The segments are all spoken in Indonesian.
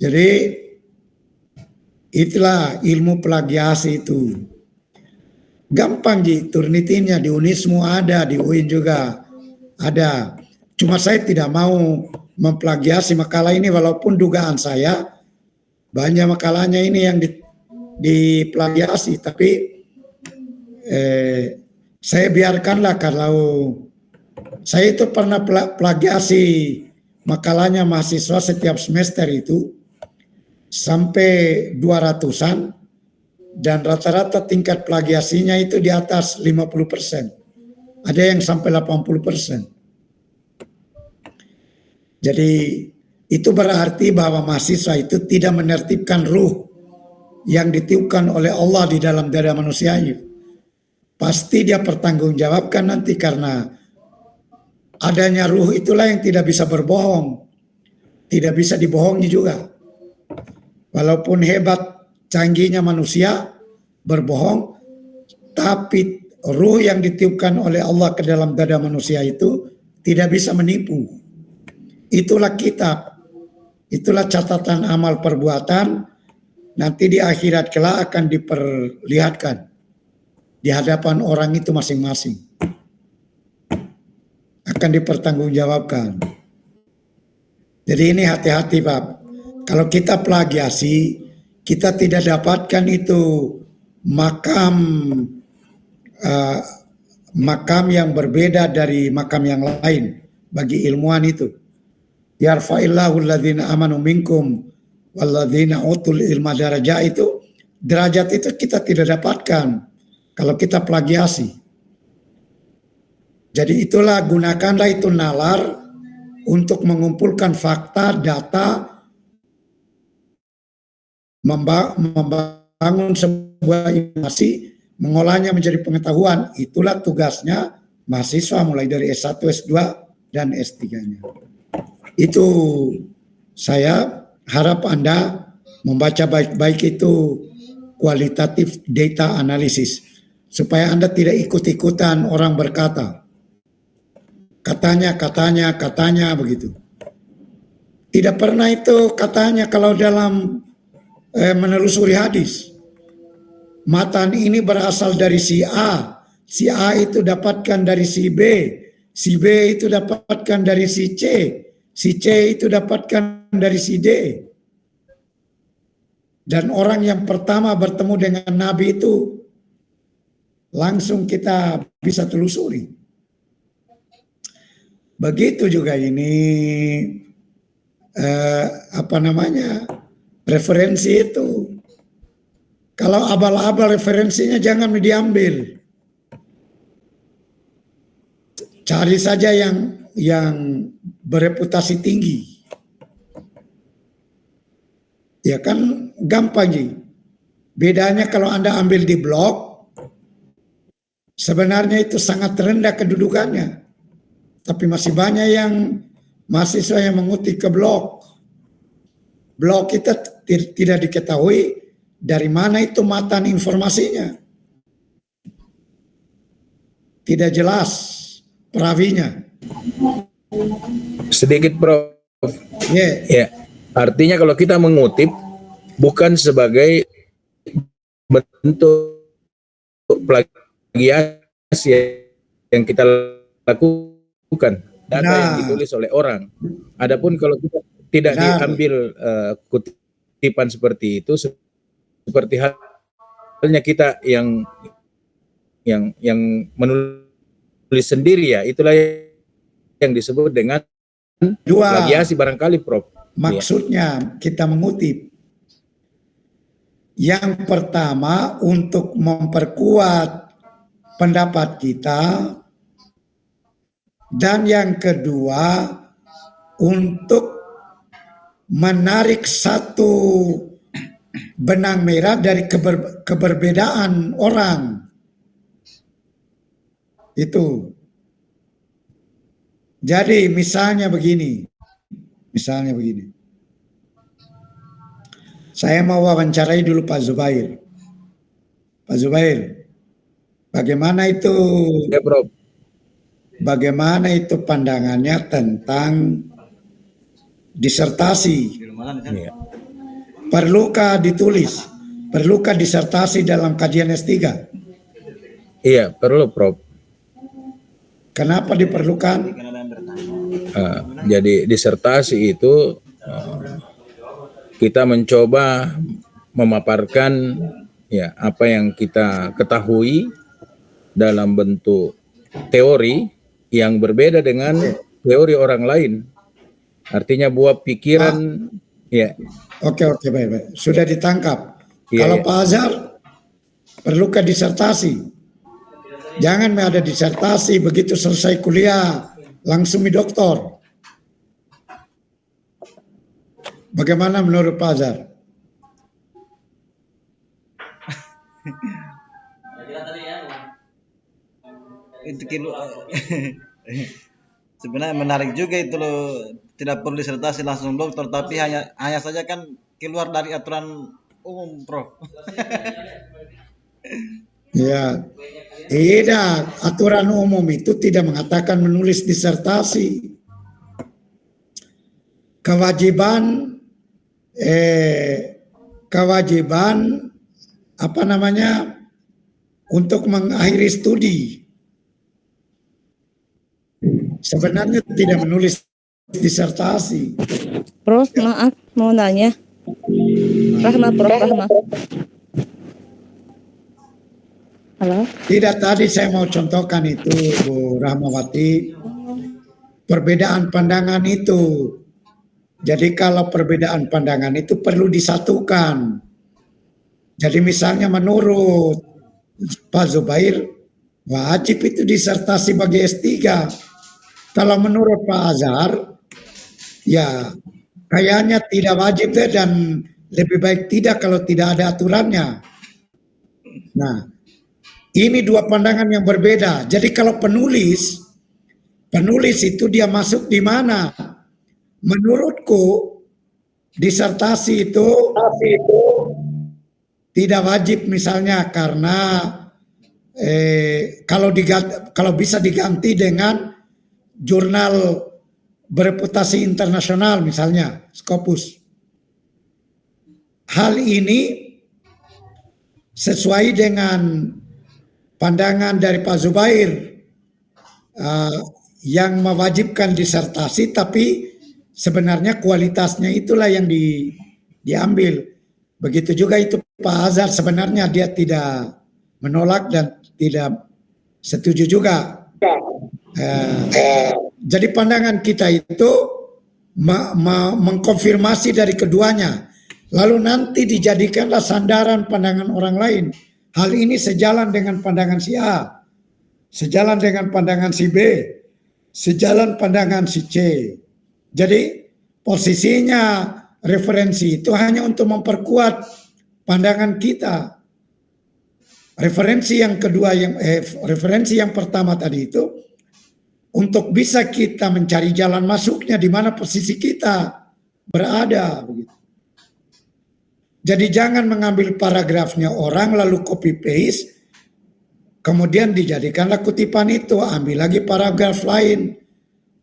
Jadi itulah ilmu plagiasi itu. Gampang Ji, Turnitinnya di Unismu ada, di UIN juga ada. Cuma saya tidak mau memplagiasi makalah ini walaupun dugaan saya banyak makalahnya ini yang diplagiasi, tapi saya biarkanlah. Kalau saya itu pernah plagiasi makalahnya mahasiswa setiap semester itu sampai 200-an, dan rata-rata tingkat plagiasinya itu di atas 50%. Ada yang sampai 80%. Jadi itu berarti bahwa mahasiswa itu tidak menertibkan ruh yang ditiupkan oleh Allah di dalam dada manusianya. Pasti dia pertanggungjawabkan nanti, karena adanya ruh itulah yang tidak bisa berbohong. Tidak bisa dibohongi juga. Walaupun hebat canggihnya manusia berbohong, tapi ruh yang ditiupkan oleh Allah ke dalam dada manusia itu tidak bisa menipu. Itulah kitab, itulah catatan amal perbuatan, nanti di akhirat kelak akan diperlihatkan di hadapan orang itu masing-masing. Akan dipertanggungjawabkan. Jadi ini hati-hati Pak. Kalau kita plagiasi, kita tidak dapatkan itu makam yang berbeda dari makam yang lain bagi ilmuwan itu. Yarfa'illahu alladhina amanu minkum walladhina utul ilma darajah, itu derajat itu kita tidak dapatkan kalau kita plagiasi. Jadi itulah, gunakanlah itu nalar untuk mengumpulkan fakta, data, membangun sebuah informasi, mengolahnya menjadi pengetahuan. Itulah tugasnya mahasiswa mulai dari S1, S2, dan S3-nya. Itu saya harap Anda membaca baik-baik itu kualitatif data analisis, supaya Anda tidak ikut-ikutan orang berkata. Katanya begitu. Tidak pernah itu katanya kalau dalam menelusuri hadis. Matan ini berasal dari si A itu dapatkan dari si B itu dapatkan dari si C itu dapatkan dari si D. Dan orang yang pertama bertemu dengan Nabi itu langsung kita bisa telusuri. Begitu juga ini referensi itu. Kalau abal-abal referensinya jangan diambil. Cari saja yang bereputasi tinggi. Ya kan gampang Ji. Bedanya kalau Anda ambil di blog, sebenarnya itu sangat rendah kedudukannya. Tapi masih banyak yang mahasiswa yang mengutip ke blog. Blog kita tidak diketahui dari mana itu matan informasinya. Tidak jelas perawinya. Sedikit Prof. Yeah. Artinya kalau kita mengutip bukan sebagai bentuk plagiasi yang kita lakukan, data yang ditulis oleh orang. Adapun kalau kita tidak diambil kutipan seperti itu, seperti halnya kita yang menulis sendiri, ya itulah yang disebut dengan plagiasi barangkali Prof. Maksudnya kita mengutip. Yang pertama untuk memperkuat pendapat kita, dan yang kedua untuk menarik satu benang merah dari keberbedaan orang. Itu. Jadi misalnya begini. Saya mau wawancarai dulu Pak Zubair. Pak Zubair, bagaimana itu? Ya, Bro. Bagaimana itu pandangannya tentang disertasi? perlukah ditulis? Perlukah disertasi dalam kajian S3? Iya, perlu, Prof. Kenapa diperlukan? Jadi disertasi itu kita mencoba memaparkan ya apa yang kita ketahui dalam bentuk teori yang berbeda dengan teori orang lain. Artinya buah pikiran ya. Oke, baik. Sudah ditangkap. Iya, Kalau iya. Pak Azhar, perlukah disertasi? Jangan ada disertasi begitu selesai kuliah langsung doktor. Bagaimana menurut Pak Azhar? Itu sebenarnya menarik juga itu loh, tidak perlu disertasi langsung dokter, tapi hanya saja kan keluar dari aturan umum, Prof. Ya, tidak. Aturan umum itu tidak mengatakan menulis disertasi. Kewajiban apa namanya untuk mengakhiri studi. Sebenarnya tidak menulis disertasi. Prof, maaf mau nanya. Prof Rahma. Halo. Tidak, tadi saya mau contohkan itu Bu Rahmawati, perbedaan pandangan itu. Jadi kalau perbedaan pandangan itu perlu disatukan. Jadi misalnya menurut Pak Zubair wajib itu disertasi bagi S3. Kalau menurut Pak Azhar ya kayaknya tidak wajib dan lebih baik tidak kalau tidak ada aturannya. Nah, ini dua pandangan yang berbeda. Jadi kalau penulis itu dia masuk di mana? Menurutku disertasi itu tidak wajib misalnya karena kalau bisa diganti dengan jurnal bereputasi internasional misalnya Scopus. Hal ini sesuai dengan pandangan dari Pak Zubair yang mewajibkan disertasi, tapi sebenarnya kualitasnya itulah yang diambil. Begitu juga itu Pak Azhar, sebenarnya dia tidak menolak dan tidak setuju juga. Jadi pandangan kita itu mengkonfirmasi dari keduanya, lalu nanti dijadikanlah sandaran pandangan orang lain. Hal ini sejalan dengan pandangan si A, sejalan dengan pandangan si B, sejalan pandangan si C. Jadi posisinya referensi itu hanya untuk memperkuat pandangan kita. Referensi yang kedua referensi yang pertama tadi itu untuk bisa kita mencari jalan masuknya di mana posisi kita berada begitu. Jadi jangan mengambil paragrafnya orang lalu copy paste kemudian dijadikanlah kutipan itu, ambil lagi paragraf lain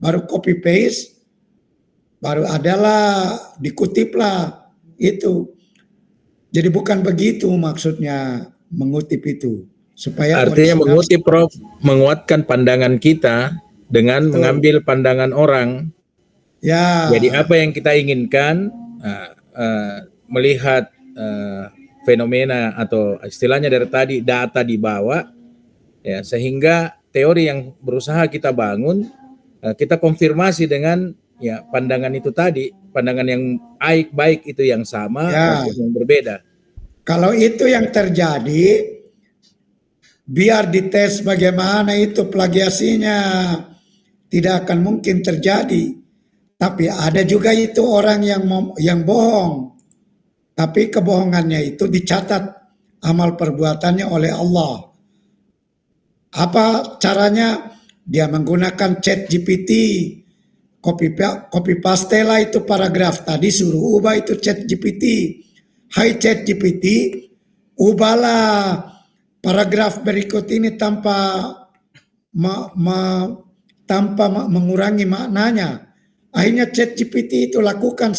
baru copy paste baru adalah dikutiplah itu. Jadi bukan begitu maksudnya mengutip itu, supaya artinya mengutip, Prof, menguatkan pandangan kita dengan mengambil pandangan orang. Ya. Jadi apa yang kita inginkan, melihat fenomena atau istilahnya dari tadi data dibawa, ya sehingga teori yang berusaha kita bangun kita konfirmasi dengan ya pandangan itu tadi, pandangan yang baik itu yang sama, yang berbeda. Kalau itu yang terjadi, biar dites bagaimana itu plagiasinya, tidak akan mungkin terjadi. Tapi ada juga itu orang yang bohong, tapi kebohongannya itu dicatat amal perbuatannya oleh Allah. Apa caranya? Dia menggunakan ChatGPT, copy paste lah itu paragraf tadi, suruh ubah itu ChatGPT. Hai ChatGPT, ubahlah paragraf berikut ini tanpa mengurangi maknanya. Akhirnya ChatGPT itu lakukan